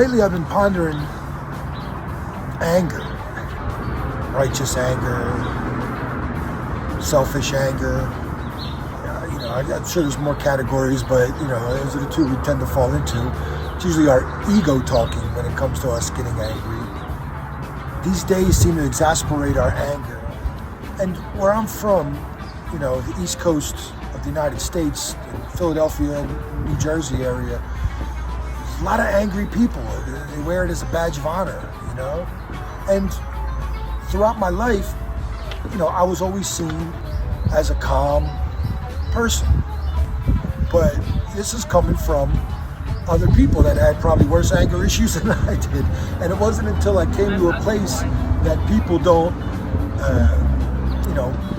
lately I've been pondering anger, righteous anger, selfish anger. I'm sure there's more categories, but those are the two we tend to fall into. It's usually our ego talking when it comes to us getting angry. These days seem to exasperate our anger. And where I'm from, the East Coast of the United States, Philadelphia, New Jersey area, there's a lot of angry people. They wear it as a badge of honor, And throughout my life, I was always seen as a calm person. But this is coming from other people that had probably worse anger issues than I did. And it wasn't until I came to a place that people don't,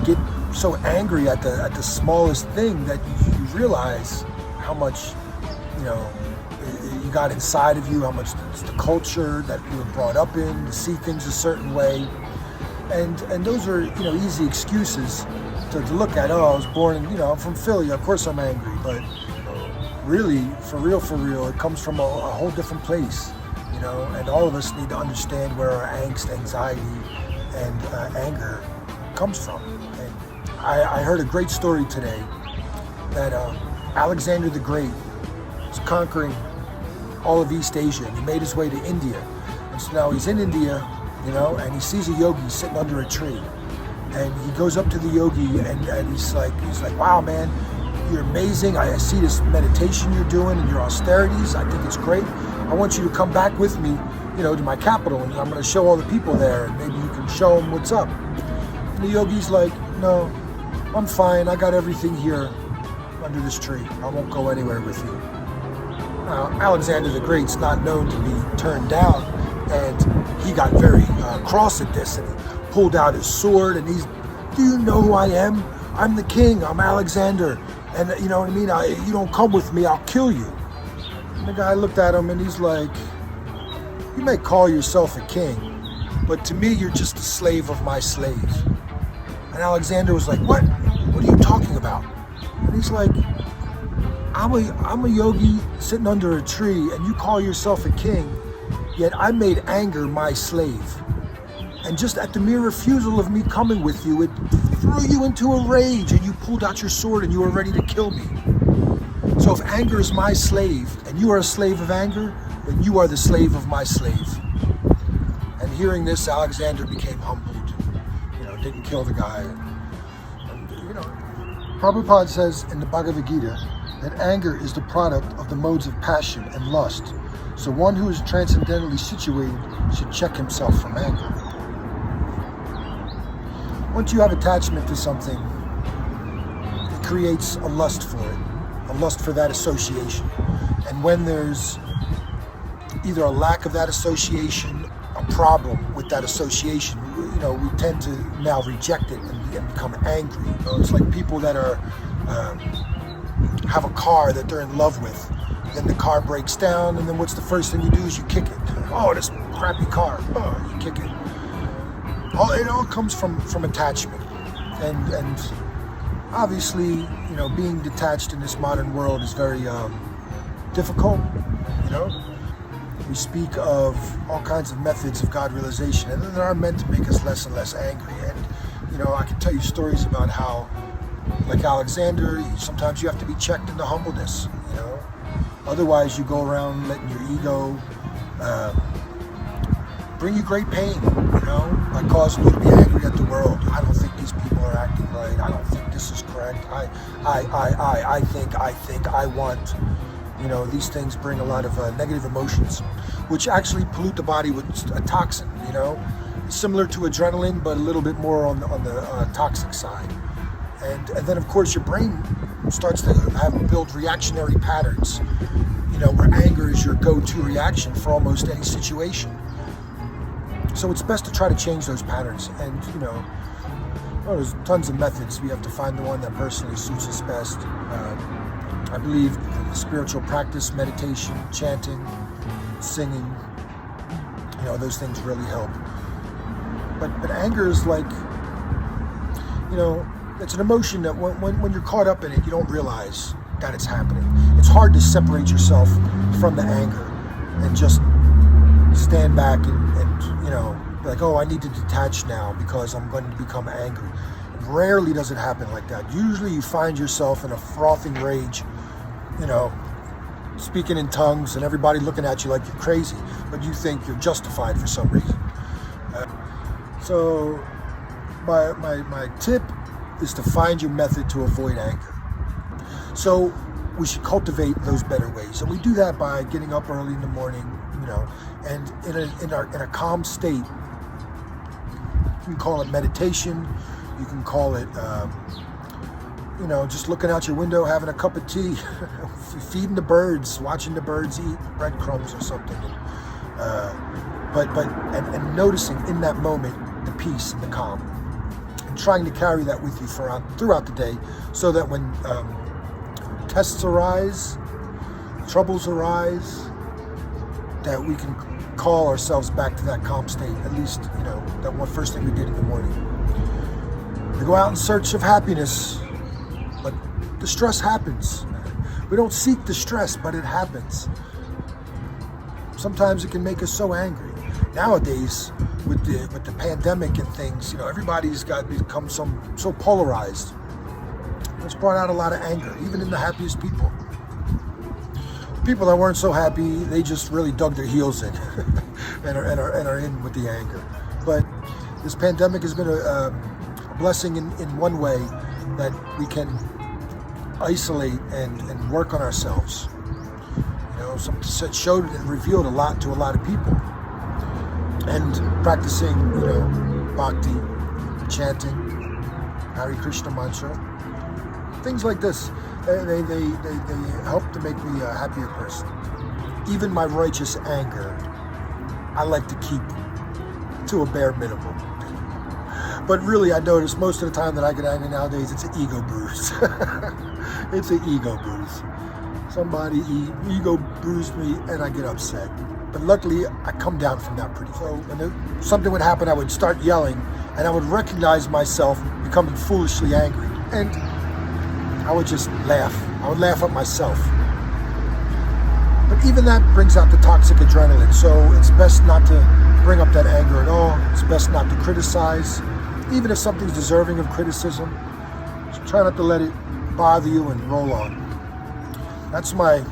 get so angry at the smallest thing that you realize how much, you got inside of you, how much it's the culture that you were brought up in, to see things a certain way. And those are, easy excuses to look at. Oh, I was born in, I'm from Philly, of course I'm angry. But really, for real, it comes from a whole different place, and all of us need to understand where our angst, anxiety, and anger comes from. And I heard a great story today that Alexander the Great was conquering all of East Asia, and he made his way to India. And so now he's in India, and he sees a yogi sitting under a tree. And he goes up to the yogi and he's like, wow, man, you're amazing. I see this meditation you're doing and your austerities. I think it's great. I want you to come back with me, to my capital, and I'm going to show all the people there, and maybe you can show them what's up. And the yogi's like, no, I'm fine. I got everything here under this tree. I won't go anywhere with you. Now, Alexander the Great's not known to be turned down, and he got very cross at this, and he pulled out his sword, and do you know who I am? I'm the king. I'm Alexander. And you know what I mean? You don't come with me, I'll kill you. And the guy looked at him and he's like, you may call yourself a king, but to me, you're just a slave of my slave. And Alexander was like, what? What are you talking about? And he's like, I'm a yogi sitting under a tree, and you call yourself a king, yet I made anger my slave. And just at the mere refusal of me coming with you, it threw you into a rage, and you pulled out your sword and you were ready to kill me. So if anger is my slave and you are a slave of anger, then you are the slave of my slave. And hearing this, Alexander became humbled, didn't kill the guy. And, Prabhupada says in the Bhagavad Gita that anger is the product of the modes of passion and lust. So one who is transcendentally situated should check himself from anger. Once you have attachment to something, it creates a lust for it, a lust for that association. And when there's either a lack of that association, a problem with that association, we tend to now reject it and become angry. It's like people that are have a car that they're in love with. Then the car breaks down, and then what's the first thing you do is you kick it. Oh, this crappy car. Oh, you kick it. It all comes from attachment, and obviously, being detached in this modern world is very difficult. We speak of all kinds of methods of God realization, and they are meant to make us less and less angry. And I can tell you stories about how, like Alexander, sometimes you have to be checked into humbleness. Otherwise, you go around letting your ego bring you great pain, by causing you to be angry at the world. I don't think these people are acting right. I don't think this is correct. I think, I want. These things bring a lot of negative emotions, which actually pollute the body with a toxin, similar to adrenaline, but a little bit more on the toxic side. And then, of course, your brain starts to build reactionary patterns, where anger is your go-to reaction for almost any situation. So it's best to try to change those patterns. And, there's tons of methods. We have to find the one that personally suits us best. I believe spiritual practice, meditation, chanting, singing, those things really help. But anger is like, it's an emotion that when you're caught up in it, you don't realize that it's happening. It's hard to separate yourself from the anger and just, stand back and be like, oh, I need to detach now because I'm going to become angry. Rarely does it happen like that. Usually you find yourself in a frothing rage, speaking in tongues and everybody looking at you like you're crazy, but you think you're justified for some reason. So my tip is to find your method to avoid anger. So we should cultivate those better ways. And we do that by getting up early in the morning, and in a calm state. You can call it meditation. You can call it, just looking out your window, having a cup of tea, feeding the birds, watching the birds eat breadcrumbs or something. But noticing in that moment the peace and the calm, and trying to carry that with you throughout the day, so that when tests arise, troubles arise, that we can call ourselves back to that calm state. At least, that one first thing we did in the morning. We go out in search of happiness, but the stress happens. We don't seek the stress, but it happens. Sometimes it can make us so angry. Nowadays, with the pandemic and things, everybody's become so polarized. It's brought out a lot of anger, even in the happiest people. The people that weren't so happy, they just really dug their heels in and are in with the anger. But this pandemic has been a blessing in one way, that we can isolate and work on ourselves. Showed and revealed a lot to a lot of people. And practicing, bhakti, chanting, HARE KRSNA mantra, things like this, they help to make me a happier person. Even my righteous anger, I like to keep to a bare minimum. But really, I notice most of the time that I get angry nowadays, it's an ego bruise. It's an ego bruise. Somebody ego bruised me and I get upset. But luckily, I come down from that pretty quick. So when something would happen, I would start yelling, and I would recognize myself becoming foolishly angry. And I would just laugh. I would laugh at myself. But even that brings out the toxic adrenaline. So it's best not to bring up that anger at all. It's best not to criticize. Even if something's deserving of criticism, just try not to let it bother you and roll on. That's my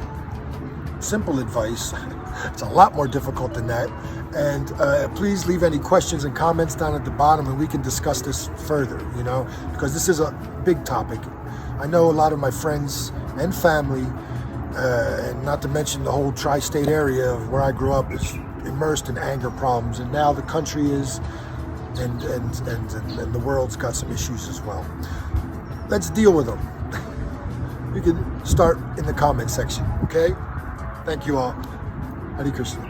simple advice. It's a lot more difficult than that. And please leave any questions and comments down at the bottom, and we can discuss this further, because this is a big topic. I know a lot of my friends and family, and not to mention the whole tri-state area of where I grew up, is immersed in anger problems, and now the country is, and the world's got some issues as well. Let's deal with them. You can start in the comment section, okay? Thank you all. Hare Krishna.